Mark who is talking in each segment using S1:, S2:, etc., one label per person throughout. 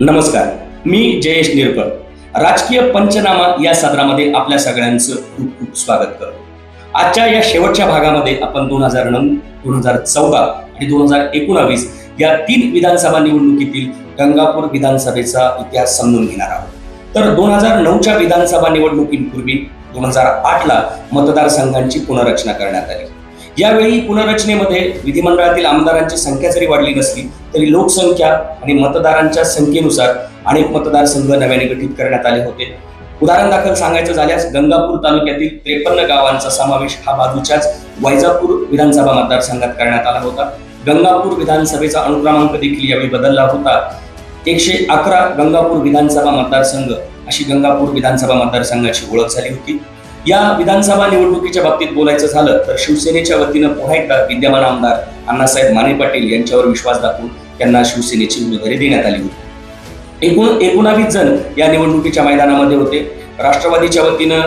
S1: नमस्कार, मी जयेश निरकर. राजकीय पंचनामा या सदरामध्ये आपल्या सगळ्यांचं खूप खूप स्वागत करतो. आजच्या या शेवटच्या भागामध्ये आपण 2009, 2014 आणि 2019 या 3 विधानसभा निवडणुकीतील गंगापूर विधानसभेचा इतिहास समजून घेणार आहोत. तर 2009च्या विधानसभा निवडणुकीपूर्वी 2008ला मतदारसंघांची पुनर्रचना करण्यात आली. यावेळी पुनर्रचनेमध्ये विधिमंडळातील आमदारांची संख्या जरी वाढली नसली तरी लोकसंख्या आणि मतदारांच्या संख्येनुसार अनेक मतदारसंघ नव्याने गठीत करण्यात आले होते. उदाहरण दाखल सांगायचं झाल्यास गंगापूर तालुक्यातील 53 गावांचा समावेश हा बाजूच्याच वैजापूर विधानसभा मतदारसंघात करण्यात आला होता. गंगापूर विधानसभेचा अनुक्रमांक देखील यावेळी बदलला होता. 111 गंगापूर विधानसभा मतदारसंघ अशी गंगापूर विधानसभा मतदारसंघाची ओळख झाली होती. या विधानसभा निवडणुकीच्या बाबतीत बोलायचं झालं तर शिवसेनेच्या वतीनं पुन्हा एकदा विद्यमान आमदार अण्णासाहेब माने पाटील यांच्यावर विश्वास दाखवून त्यांना शिवसेनेची उमेदवारी देण्यात आली होती. एकूण 19 जण या निवडणुकीच्या मैदानामध्ये होते. राष्ट्रवादीच्या वतीनं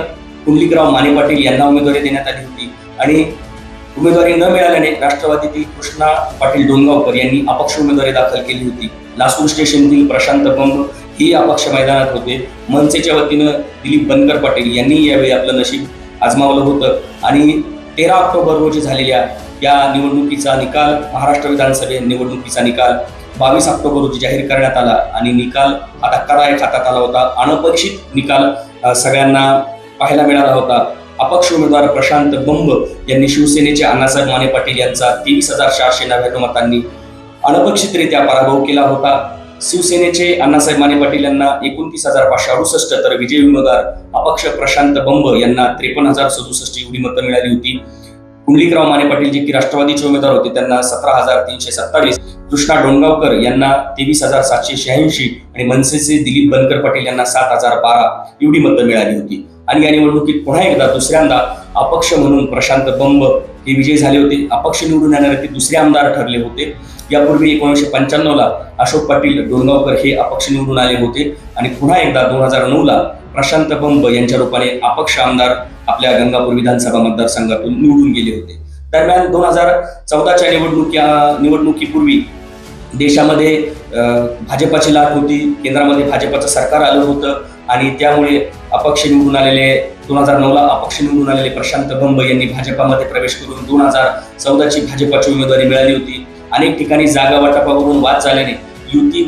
S1: पुंडलिकराव माने पाटील यांना उमेदवारी देण्यात आली होती आणि उमेदवारी न मिळाल्याने राष्ट्रवादीतील कृष्णा पाटील डोंगावकर यांनी अपक्ष उमेदवारी दाखल केली होती. लासूर स्टेशनतील प्रशांत बंब ही अपक्ष मैदानात होते. मनसेच्या वतीनं दिलीप बनकर पाटील यांनी यावेळी आपलं नशीब आजमावलं होतं आणि 13 ऑक्टोबर रोजी झालेल्या या निवडणुकीचा निकाल, महाराष्ट्र विधानसभे निवडणुकीचा निकाल 22 ऑक्टोबर रोजी जाहीर करण्यात आला आणि निकाल हा धक्कादायक हातात आला होता. अनपेक्षित निकाल सगळ्यांना पाहायला मिळाला होता. अपक्ष उमेदवार प्रशांत बंब यांनी शिवसेनेचे अण्णासाहेब माने पाटील यांचा 23,499 मतांनी अनपेक्षितरित्या पराभव केला होता. शिवसेनेचे अण्णासाहेब माने पाटील यांना 29,568 तर विजयी उमेदवार अपक्ष प्रशांत बंब यांना 53,067 एवढी मतं मिळाली होती. पुंडलिकराव माने पाटील जे की राष्ट्रवादीचे उमेदवार होते त्यांना 17,327, कृष्णा डोंगावकर यांना 23,786 आणि मनसेचे दिलीप बनकर पाटील यांना 7,012 एवढी मतं मिळाली होती. आणि या निवडणुकीत पुन्हा एकदा दुसऱ्यांदा अपक्ष म्हणून प्रशांत बंब हे विजयी झाले होते. अपक्ष निवडून येणारे ते दुसरे आमदार ठरले होते. यापूर्वी 1995ला अशोक पाटील डोंगावकर हे अपक्ष निवडून आले होते आणि पुन्हा एकदा 2009ला प्रशांत बंब यांच्या रूपाने अपक्ष आमदार आपल्या गंगापूर विधानसभा मतदारसंघातून निवडून गेले होते. दरम्यान 2014च्या निवडणुकीपूर्वी देशामध्ये भाजपाची लाट होती. केंद्रामध्ये भाजपाचं सरकार आलं होतं आणि त्यामुळे अपक्ष निवडून आलेले 2009ला अपक्ष निवडून आलेले प्रशांत बंब यांनी भाजपामध्ये प्रवेश करून 2014ची भाजपाची उमेदवारी मिळाली होती. अनेक ठिकाणी जागा वाटपावरून वाद झाल्याने युती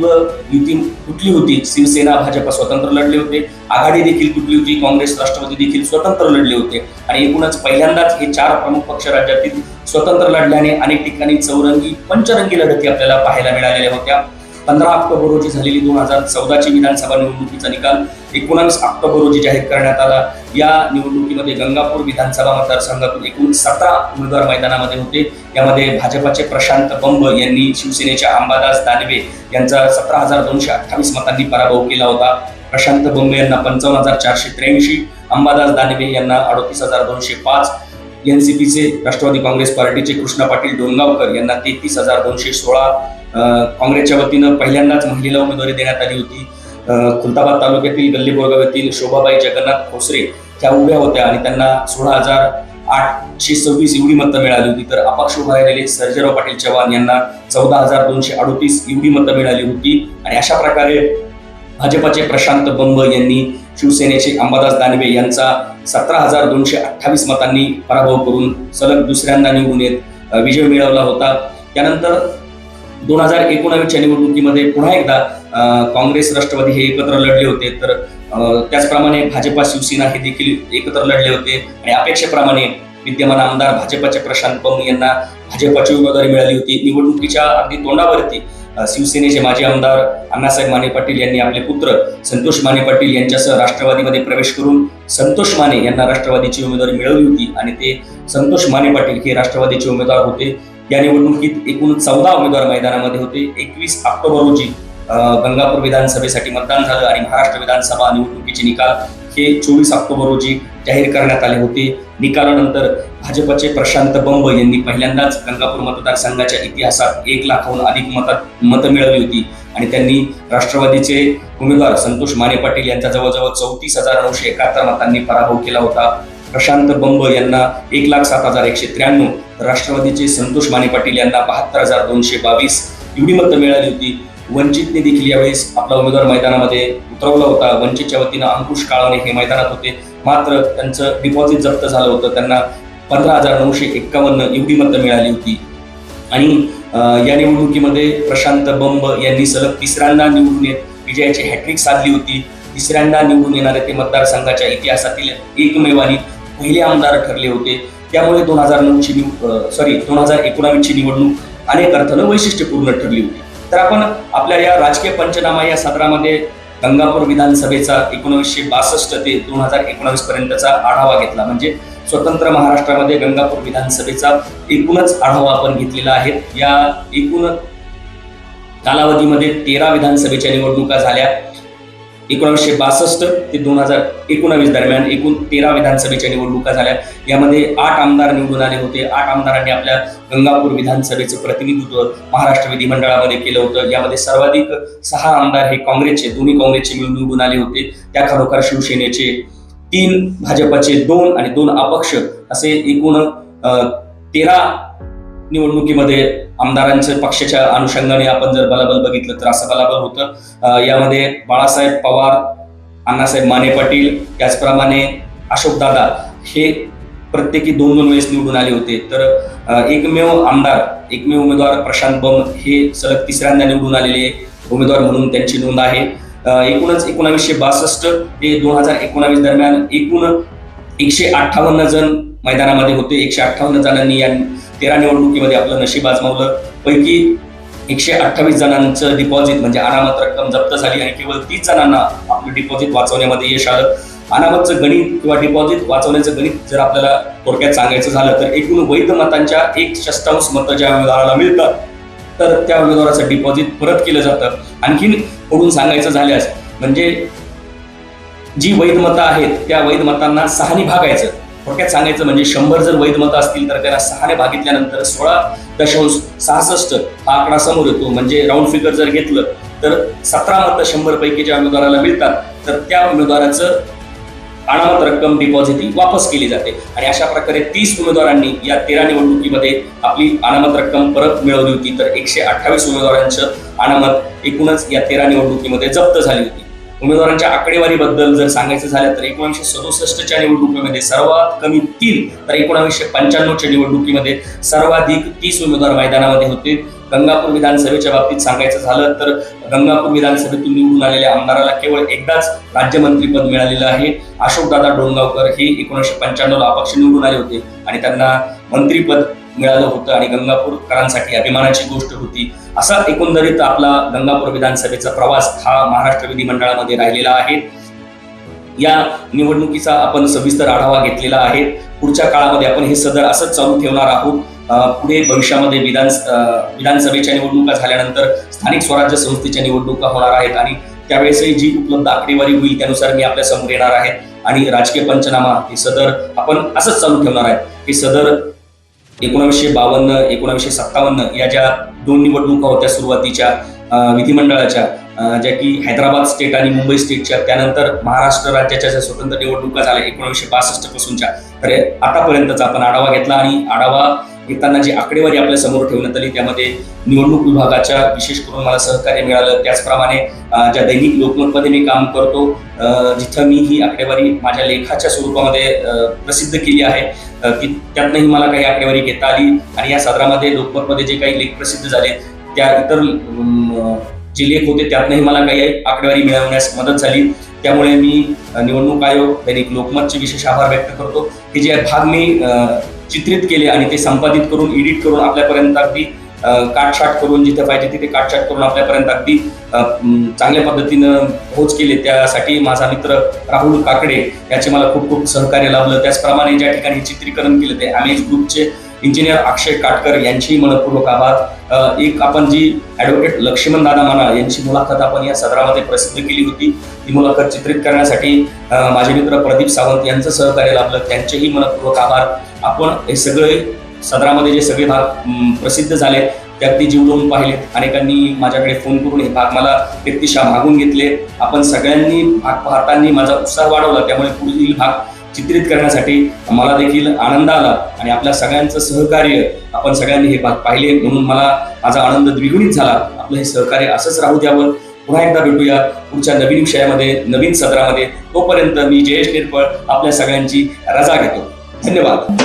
S1: तुटली होती. शिवसेना भाजपा स्वतंत्र लढले होते. आघाडी देखील तुटली होती. काँग्रेस राष्ट्रवादी देखील स्वतंत्र लढले होते आणि एकूणच पहिल्यांदाच हे 4 प्रमुख पक्ष राज्यातील स्वतंत्र लढल्याने अनेक ठिकाणी चौरंगी पंचरंगी लढती आपल्याला पाहायला मिळालेल्या होत्या. 15 ऑक्टोबर रोजी झालेली 2014ची विधानसभा निवडणुकीचा निकाल 19 ऑक्टोबर रोजी जाहीर करण्यात आला. या निवडणुकीमध्ये गंगापूर विधानसभा मतदारसंघातून एकूण 17 उमेदवार मैदानामध्ये होते. यामध्ये भाजपाचे प्रशांत बंब यांनी शिवसेनेच्या अंबादास दानवे यांचा 17,228 मतांनी पराभव केला होता. प्रशांत बंब यांना 55,483, अंबादास दानवे यांना 38,205, एनसीपीचे राष्ट्रवादी काँग्रेस पार्टीचे कृष्णा पाटील डोंगावकर यांना 33,216, काँग्रेसच्या वतीनं पहिल्यांदाच महिलेला उमेदवारी देण्यात आली होती. खुलताबाद तालुक्यातील गल्लीबोळगाव येथील शोभाबाई जगन्नाथ खोसरे त्या उभ्या होत्या आणि त्यांना 16,826 एवढी मतं मिळाली होती. तर अपक्ष उभा राहिलेले सर्जेराव पाटील चव्हाण यांना 14,238 एवढी मतं मिळाली होती. आणि अशा प्रकारे भाजपाचे प्रशांत बंब यांनी शिवसेनेचे अंबादास दानवे यांचा 17,228 मतांनी पराभव करून सलग दुसऱ्यांदा निवडून येत विजय मिळवला होता. त्यानंतर 2019च्या निवडणुकीमध्ये पुन्हा एकदा काँग्रेस राष्ट्रवादी हे एकत्र लढले होते. तर त्याचप्रमाणे भाजपा शिवसेना हे देखील एकत्र लढले होते आणि अपेक्षेप्रमाणे विद्यमान आमदार भाजपाचे प्रशांत बंब यांना भाजपाची उमेदवारी मिळाली होती. निवडणुकीच्या अगदी तोंडावरती शिवसेनेचे माजी आमदार अण्णासाहेब माने पाटील यांनी आपले पुत्र संतोष माने पाटील यांच्यासह राष्ट्रवादीमध्ये प्रवेश करून संतोष माने यांना राष्ट्रवादीची उमेदवारी मिळवली होती आणि ते संतोष माने पाटील हे राष्ट्रवादीचे उमेदवार होते. या निवडणुकीत एकूण 14 उमेदवार मैदानामध्ये होते. 21 ऑक्टोबर रोजी गंगापूर विधानसभेसाठी मतदान झालं आणि महाराष्ट्र विधानसभा निवडणुकीचे निकाल हे 24 ऑक्टोबर रोजी जाहीर करण्यात आले होते. निकालानंतर भाजपचे प्रशांत बंब यांनी पहिल्यांदाच गंगापूर मतदारसंघाच्या इतिहासात 1 लाखाहून अधिक मतं मिळवली होती आणि त्यांनी राष्ट्रवादीचे उमेदवार संतोष माने पाटील यांचा जवळजवळ 34,971 मतांनी पराभव केला होता. प्रशांत बंब यांना 1,07,193, राष्ट्रवादीचे संतोष माने पाटील यांना 72,222 एवढी मतं मिळाली होती. वंचितने देखील यावेळेस आपला उमेदवार मैदानामध्ये उतरवला होता. वंचितच्या वतीनं अंकुश काळवणे हे मैदानात होते, मात्र त्यांचं डिपॉझिट जप्त झालं होतं. त्यांना 15,951 एवढी मतं मिळाली होती. आणि या निवडणुकीमध्ये प्रशांत बंब यांनी सलग तिसऱ्यांदा निवडून येत विजयाची हॅट्रिक साधली होती. तिसऱ्यांदा निवडून येणारे ते मतदारसंघाच्या इतिहासातील एकमेव आणि पहिले आमदार ठरले होते. त्यामुळे 2019 ची निवडणूक अनेक अर्थानं वैशिष्ट्यपूर्ण ठरली होती. तर आपण आपल्या या राजकीय पंचनामा या सदरामध्ये गंगापूर विधानसभेचा 1962 ते 2019 पर्यंतचा आढावा घेतला. म्हणजे स्वतंत्र महाराष्ट्रामध्ये गंगापूर विधानसभेचा एकूणच आढावा आपण घेतलेला आहे. या एकूण कालावधीमध्ये 13 विधानसभेच्या निवडणुका झाल्या. 1962 ते 2019 दरम्यान एकूण 13 विधानसभेच्या निवडणुका झाल्या. यामध्ये 8 आमदार निवडून आले होते. 8 आमदारांनी आपल्या गंगापूर विधानसभेचं प्रतिनिधित्व महाराष्ट्र विधिमंडळामध्ये केलं होतं. यामध्ये सर्वाधिक 6 आमदार हे काँग्रेसचे, दोन्ही काँग्रेसचे मिळून निवडून आले होते. त्या खालोखार शिवसेनेचे 3, भाजपचे 2 आणि 2 अपक्ष असे एकूण 13 निवडणुकीमध्ये आमदारांच्या पक्षाच्या अनुषंगाने आपण जर बलाबल बघितलं तर असं बलाबल होतं. यामध्ये बाळासाहेब पवार, अण्णासाहेब माने पाटील, त्याचप्रमाणे अशोकदादा हे प्रत्येकी 2-2 वेळेस निवडून आले होते. तर एकमेव उमेदवार प्रशांत बंब हे सलग तिसऱ्यांदा निवडून आलेले उमेदवार म्हणून त्यांची नोंद आहे. एकूणच 1962 ते 2019 दरम्यान एकूण 158 जण मैदानामध्ये होते. 158 जणांनी या 13 निवडणुकीमध्ये आपलं नशीब आजमावलं. पैकी 128 जणांचं डिपॉझिट म्हणजे अनामत रक्कम जप्त झाली आणि केवळ 30 जणांना आपलं डिपॉझिट वाचवण्यामध्ये यश आलं. अनामतचं गणित किंवा डिपॉझिट वाचवण्याचं गणित जर आपल्याला थोडक्यात सांगायचं झालं तर एकूण वैध मतांच्या 1/6 मतं ज्या उमेदवाराला मिळतात तर त्या उमेदवाराचं डिपॉझिट परत केलं जातं. आणखीन पुढून सांगायचं झाल्यास म्हणजे जी वैध मतं आहेत त्या वैध मतांना 6ने भागायचं. थोडक्यात सांगायचं म्हणजे 100 जर वैध मतं असतील तर त्यांना 6ने भागितल्यानंतर 16.66 हा आकडा समोर येतो. म्हणजे राऊंड फिगर जर घेतलं तर 17 मतं 100 पैकी ज्या उमेदवाराला मिळतात तर त्या उमेदवाराचं अनामत रक्कम डिपॉझिट वापस केली जाते. आणि अशा प्रकारे 30 उमेदवारांनी या 13 निवडणुकीमध्ये आपली अनामत रक्कम परत मिळवली होती. तर 128 उमेदवारांचं अनामत एकूणच या 13 निवडणुकीमध्ये जप्त झाली होती. उमेदवारांच्या आकडेवारीबद्दल जर सांगायचं झालं तर 1967च्या निवडणुकीमध्ये सर्वात कमी 3 तर 1995च्या निवडणुकीमध्ये सर्वाधिक 30 उमेदवार मैदानामध्ये होते. गंगापूर विधानसभेच्या बाबतीत सांगायचं झालं तर गंगापूर विधानसभेतून निवडून आलेल्या आमदाराला केवळ एकदाच राज्यमंत्रीपद मिळालेलं आहे. अशोकदादा डोणगावकर हे 1995ला अपक्ष निवडून आले होते आणि त्यांना मंत्रीपद मिळालं होतं आणि गंगापूरकरांसाठी अभिमानाची गोष्ट होती. असा एकंदरीत आपला गंगापूर विधानसभेचा प्रवास हा महाराष्ट्र विधिमंडळामध्ये राहिलेला आहे. या निवडणुकीचा आपण सविस्तर आढावा घेतलेला आहे. पुढच्या काळामध्ये आपण हे सदर असंच चालू ठेवणार आहोत. पुढे भविष्यामध्ये विधानसभेच्या निवडणुका झाल्यानंतर स्थानिक स्वराज्य संस्थेच्या निवडणुका होणार आहेत आणि त्यावेळेसही जी उपलब्ध आकडेवारी होईल त्यानुसार मी आपल्या समोर येणार आहे. आणि राजकीय पंचनामा हे सदर आपण असंच चालू ठेवणार आहे. हे सदर 1952, 1957 या ज्या 2 निवडणुका होत्या सुरुवातीच्या विधिमंडळाच्या, ज्या की हैदराबाद स्टेट आणि मुंबई स्टेटच्या, त्यानंतर महाराष्ट्र राज्याच्या ज्या स्वतंत्र निवडणुका झाल्या 1962 पासूनच्या, तर आतापर्यंतचा आपण आढावा घेतला. आणि आढावा घेताना जी आकडेवारी आपल्या समोर ठेवण्यात आली त्यामध्ये निवडणूक विभागाच्या विशेष करून मला सहकार्य मिळालं. त्याचप्रमाणे ज्या दैनिक लोकमतमध्ये मी काम करतो जिथं मी ही आकडेवारी माझ्या लेखाच्या स्वरूपामध्ये प्रसिद्ध केली आहे की त्यातनंही मला काही आकडेवारी घेता आली. आणि या सदरामध्ये लोकमतमध्ये जे काही लेख प्रसिद्ध झाले त्या इतर जे लेख होते त्यातनंही मला काही आकडेवारी मिळवण्यास मदत झाली. त्यामुळे मी निवडणूक आयोग, दैनिक लोकमतचे विशेष आभार व्यक्त करतो की जे भाग मी चित्रित केले आणि ते संपादित करून, एडिट करून आपल्यापर्यंत अगदी काटछाट करून, जिथे पाहिजे तिथे काटछाट करून आपल्यापर्यंत अगदी चांगल्या पद्धतीनं पोहोच केले. त्यासाठी माझा मित्र राहुल काकडे याचे मला खूप खूप सहकार्य लाभलं. त्याचप्रमाणे ज्या ठिकाणी चित्रीकरण केलं ते आमेज ग्रुपचे इंजिनियर अक्षय काटकर यांचीही मनपूर्वक आभार. एक आपण जी ॲडव्होकेट लक्ष्मण दादा माना यांची मुलाखत आपण या सदरामध्ये प्रसिद्ध केली होती, ती मुलाखत चित्रित करण्यासाठी माझे मित्र प्रदीप सावंत यांचं सहकार्य लाभलं, त्यांचेही मनपूर्वक आभार. आपण हे सगळे सदरामध्ये जे सगळे भाग प्रसिद्ध झाले ते अगदी जीवलवून पाहिलेत. अनेकांनी माझ्याकडे फोन करून हे भाग मला व्यक्तिशः मागून घेतले. आपण सगळ्यांनी भाग पाहताना माझा उत्साह वाढवला. त्यामुळे पुढील भाग चित्रित करण्यासाठी मला देखील आनंद आला आणि आपल्या सगळ्यांचं सहकार्य आपण सगळ्यांनी हे पाहिले म्हणून मला माझा आनंद द्विगुणित झाला. आपलं हे सहकार्य असंच राहू द्यावं. पुन्हा एकदा भेटूया पुढच्या नवीन विषयामध्ये, नवीन सदरामध्ये. तोपर्यंत मी जयेश निरपळ आपल्या सगळ्यांची रजा घेतो. धन्यवाद.